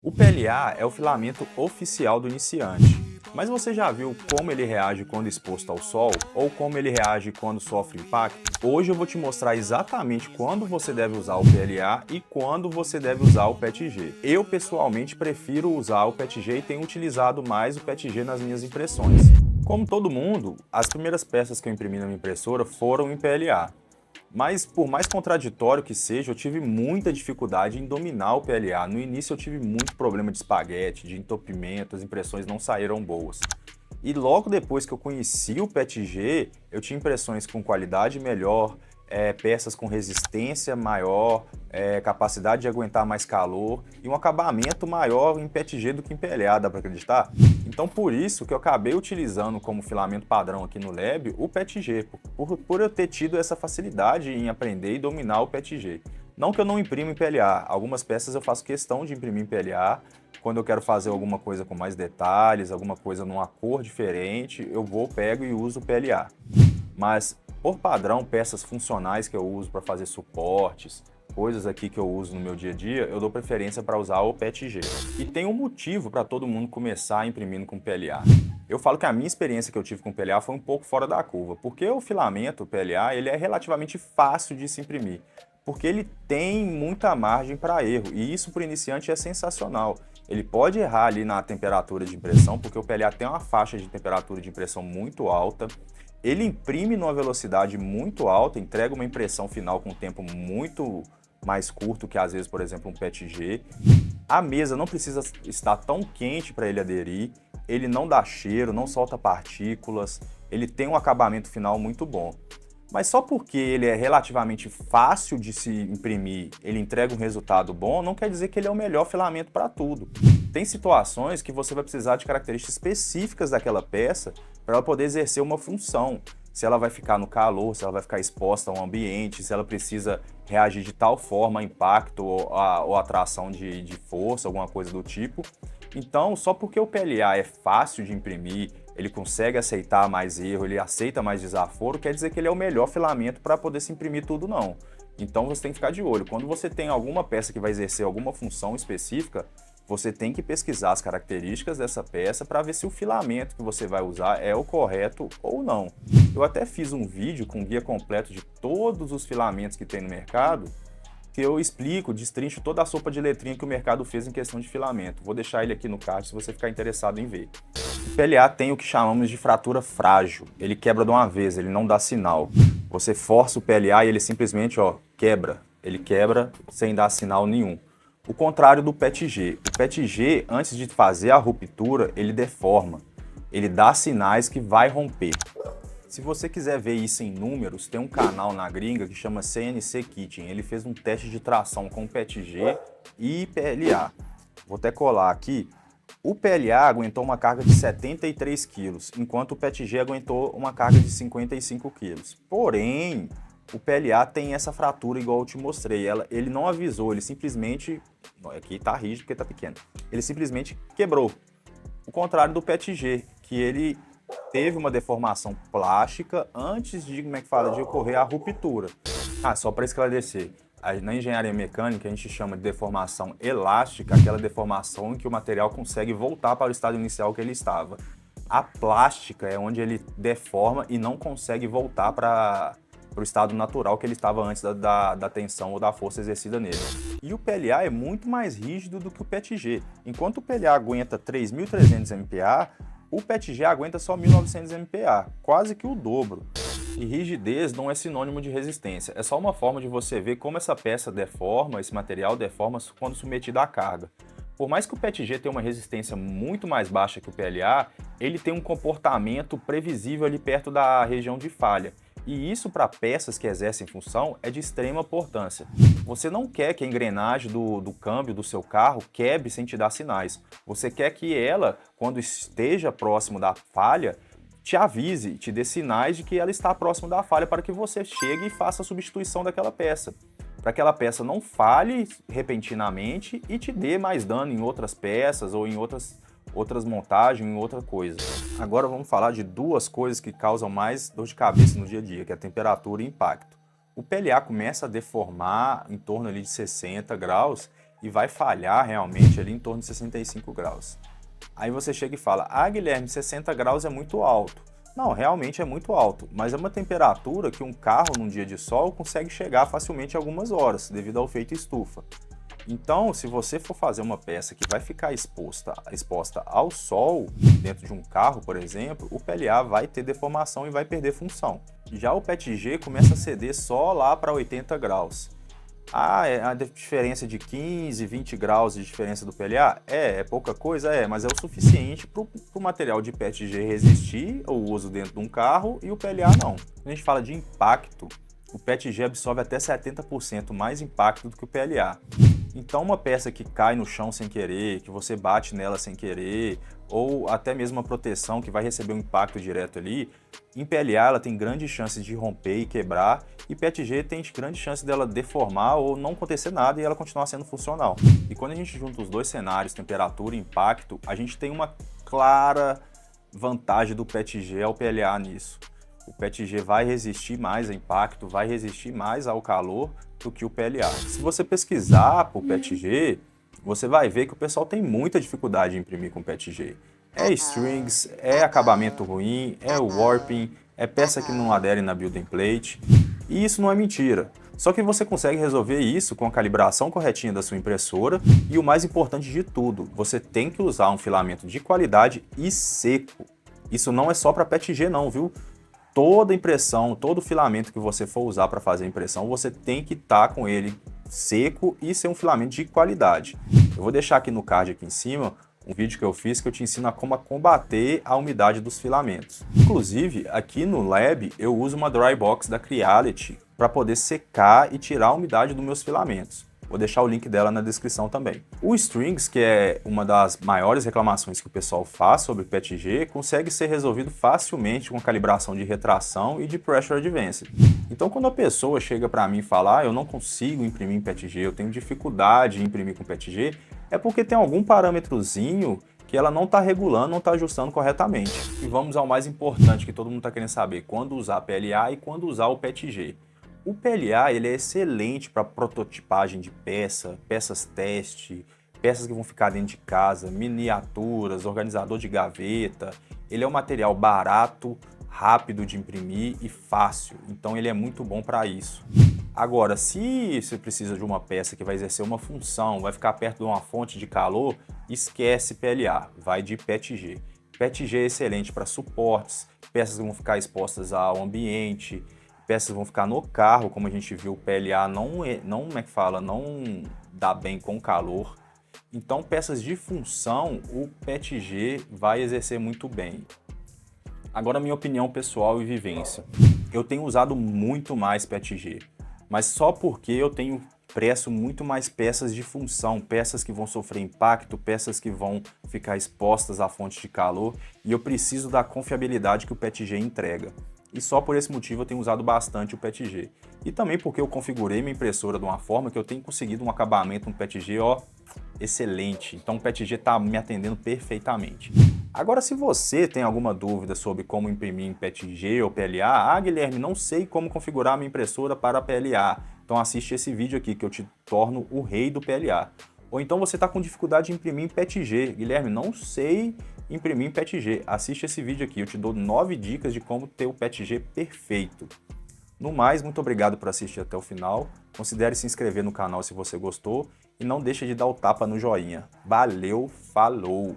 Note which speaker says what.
Speaker 1: O PLA é o filamento oficial do iniciante, mas você já viu como ele reage quando exposto ao sol ou como ele reage quando sofre impacto? Hoje eu vou te mostrar exatamente quando você deve usar o PLA e quando você deve usar o PETG. Eu pessoalmente prefiro usar o PETG e tenho utilizado mais o PETG nas minhas impressões. Como todo mundo, as primeiras peças que eu imprimi na minha impressora foram em PLA. Mas, por mais contraditório que seja, eu tive muita dificuldade em dominar o PLA. No início eu tive muito problema de espaguete, de entupimento, as impressões não saíram boas. E logo depois que eu conheci o PETG, eu tinha impressões com qualidade melhor, peças com resistência maior, capacidade de aguentar mais calor e um acabamento maior em PETG do que em PLA, dá para acreditar? Então por isso que eu acabei utilizando como filamento padrão aqui no Lab o PETG, por eu ter tido essa facilidade em aprender e dominar o PETG. Não que eu não imprima em PLA, algumas peças eu faço questão de imprimir em PLA, quando eu quero fazer alguma coisa com mais detalhes, alguma coisa numa cor diferente, eu pego e uso o PLA. Mas, por padrão, peças funcionais que eu uso para fazer suportes, coisas aqui que eu uso no meu dia a dia, eu dou preferência para usar o PETG. E tem um motivo para todo mundo começar imprimindo com PLA. Eu falo que a minha experiência que eu tive com PLA foi um pouco fora da curva, porque o filamento PLA ele é relativamente fácil de se imprimir, porque ele tem muita margem para erro, e isso para o iniciante é sensacional. Ele pode errar ali na temperatura de impressão, porque o PLA tem uma faixa de temperatura de impressão muito alta, ele imprime numa velocidade muito alta, entrega uma impressão final com um tempo muito mais curto que às vezes, por exemplo, um PETG. A mesa não precisa estar tão quente para ele aderir, ele não dá cheiro, não solta partículas, ele tem um acabamento final muito bom. Mas só porque ele é relativamente fácil de se imprimir, ele entrega um resultado bom, não quer dizer que ele é o melhor filamento para tudo. Tem situações que você vai precisar de características específicas daquela peça para ela poder exercer uma função. Se ela vai ficar no calor, se ela vai ficar exposta a um ambiente, se ela precisa reagir de tal forma a impacto ou atração de força, alguma coisa do tipo. Então, só porque o PLA é fácil de imprimir, ele consegue aceitar mais erro, ele aceita mais desaforo, quer dizer que ele é o melhor filamento para poder se imprimir tudo, não. Então você tem que ficar de olho. Quando você tem alguma peça que vai exercer alguma função específica, você tem que pesquisar as características dessa peça para ver se o filamento que você vai usar é o correto ou não. Eu até fiz um vídeo com guia completo de todos os filamentos que tem no mercado, que eu explico, destrincho toda a sopa de letrinha que o mercado fez em questão de filamento. Vou deixar ele aqui no card se você ficar interessado em ver. O PLA tem o que chamamos de fratura frágil. Ele quebra de uma vez, ele não dá sinal. Você força o PLA e ele simplesmente quebra. Ele quebra sem dar sinal nenhum. O contrário do PETG. O PETG, antes de fazer a ruptura, ele deforma. Ele dá sinais que vai romper. Se você quiser ver isso em números, tem um canal na gringa que chama CNC Kitchen. Ele fez um teste de tração com PETG e PLA. Vou até colar aqui. O PLA aguentou uma carga de 73 kg, enquanto o PETG aguentou uma carga de 55 kg. Porém, o PLA tem essa fratura igual eu te mostrei. Ele não avisou, ele simplesmente... Aqui tá rígido porque tá pequeno. Ele simplesmente quebrou. O contrário do PETG, que ele teve uma deformação plástica antes de, de ocorrer a ruptura. Só para esclarecer, na engenharia mecânica a gente chama de deformação elástica, aquela deformação em que o material consegue voltar para o estado inicial que ele estava. A plástica é onde ele deforma e não consegue voltar para o estado natural que ele estava antes da tensão ou da força exercida nele. E o PLA é muito mais rígido do que o PETG. Enquanto o PLA aguenta 3.300 MPa, o PETG aguenta só 1.900 MPa, quase que o dobro. E rigidez não é sinônimo de resistência, é só uma forma de você ver como essa peça deforma, esse material deforma quando submetido à carga. Por mais que o PETG tenha uma resistência muito mais baixa que o PLA, ele tem um comportamento previsível ali perto da região de falha. E isso para peças que exercem função é de extrema importância. Você não quer que a engrenagem do câmbio do seu carro quebre sem te dar sinais. Você quer que ela, quando esteja próximo da falha, te avise, te dê sinais de que ela está próximo da falha para que você chegue e faça a substituição daquela peça. Para que aquela peça não falhe repentinamente e te dê mais dano em outras peças ou em outras montagens, em outra coisa. Agora vamos falar de duas coisas que causam mais dor de cabeça no dia a dia, que é a temperatura e impacto. O PLA começa a deformar em torno ali de 60 graus e vai falhar realmente ali em torno de 65 graus. Aí você chega e fala, Guilherme, 60 graus é muito alto. Não, realmente é muito alto, mas é uma temperatura que um carro num dia de sol consegue chegar facilmente algumas horas, devido ao efeito estufa. Então, se você for fazer uma peça que vai ficar exposta ao sol, dentro de um carro, por exemplo, o PLA vai ter deformação e vai perder função. Já o PETG começa a ceder só lá para 80 graus. É a diferença de 15, 20 graus de diferença do PLA? É pouca coisa? Mas é o suficiente para o material de PETG resistir ao uso dentro de um carro e o PLA não. Quando a gente fala de impacto, o PETG absorve até 70% mais impacto do que o PLA. Então uma peça que cai no chão sem querer, que você bate nela sem querer, ou até mesmo uma proteção que vai receber um impacto direto ali, em PLA ela tem grandes chances de romper e quebrar, e PETG tem grandes chances dela deformar ou não acontecer nada e ela continuar sendo funcional. E quando a gente junta os dois cenários, temperatura e impacto, a gente tem uma clara vantagem do PETG ao PLA nisso. O PETG vai resistir mais a impacto, vai resistir mais ao calor do que o PLA. Se você pesquisar por PETG, você vai ver que o pessoal tem muita dificuldade em imprimir com PETG. É strings, é acabamento ruim, é warping, é peça que não adere na building plate. E isso não é mentira. Só que você consegue resolver isso com a calibração corretinha da sua impressora e o mais importante de tudo, você tem que usar um filamento de qualidade e seco. Isso não é só para PETG não, viu? Toda impressão, todo filamento que você for usar para fazer a impressão, você tem que estar com ele seco e ser um filamento de qualidade. Eu vou deixar aqui no card aqui em cima um vídeo que eu fiz que eu te ensino a como combater a umidade dos filamentos. Inclusive, aqui no lab eu uso uma dry box da Creality para poder secar e tirar a umidade dos meus filamentos. Vou deixar o link dela na descrição também. O Strings, que é uma das maiores reclamações que o pessoal faz sobre PETG, consegue ser resolvido facilmente com calibração de retração e de Pressure Advanced. Então quando a pessoa chega para mim e fala, eu não consigo imprimir em PETG, eu tenho dificuldade em imprimir com PETG, é porque tem algum parâmetrozinho que ela não está regulando, não está ajustando corretamente. E vamos ao mais importante que todo mundo está querendo saber, quando usar PLA e quando usar o PETG. O PLA ele é excelente para prototipagem de peças teste, peças que vão ficar dentro de casa, miniaturas, organizador de gaveta. Ele é um material barato, rápido de imprimir e fácil, então ele é muito bom para isso. Agora, se você precisa de uma peça que vai exercer uma função, vai ficar perto de uma fonte de calor, esquece PLA, vai de PETG. PETG é excelente para suportes, peças que vão ficar expostas ao ambiente, peças vão ficar no carro, como a gente viu, o PLA não dá bem com calor. Então, peças de função, o PETG vai exercer muito bem. Agora, minha opinião pessoal e vivência. Eu tenho usado muito mais PETG, mas só porque eu tenho impresso muito mais peças de função, peças que vão sofrer impacto, peças que vão ficar expostas à fonte de calor, e eu preciso da confiabilidade que o PETG entrega. E só por esse motivo eu tenho usado bastante o PETG. E também porque eu configurei minha impressora de uma forma que eu tenho conseguido um acabamento no PETG, excelente. Então o PETG está me atendendo perfeitamente. Agora, se você tem alguma dúvida sobre como imprimir em PETG ou PLA, Guilherme, não sei como configurar minha impressora para PLA. Então assiste esse vídeo aqui que eu te torno o rei do PLA. Ou então você está com dificuldade de imprimir em PETG. Guilherme, não sei imprimir em PETG. Assiste esse vídeo aqui, eu te dou 9 dicas de como ter o PETG perfeito. No mais, muito obrigado por assistir até o final. Considere se inscrever no canal se você gostou e não deixe de dar o tapa no joinha. Valeu, falou!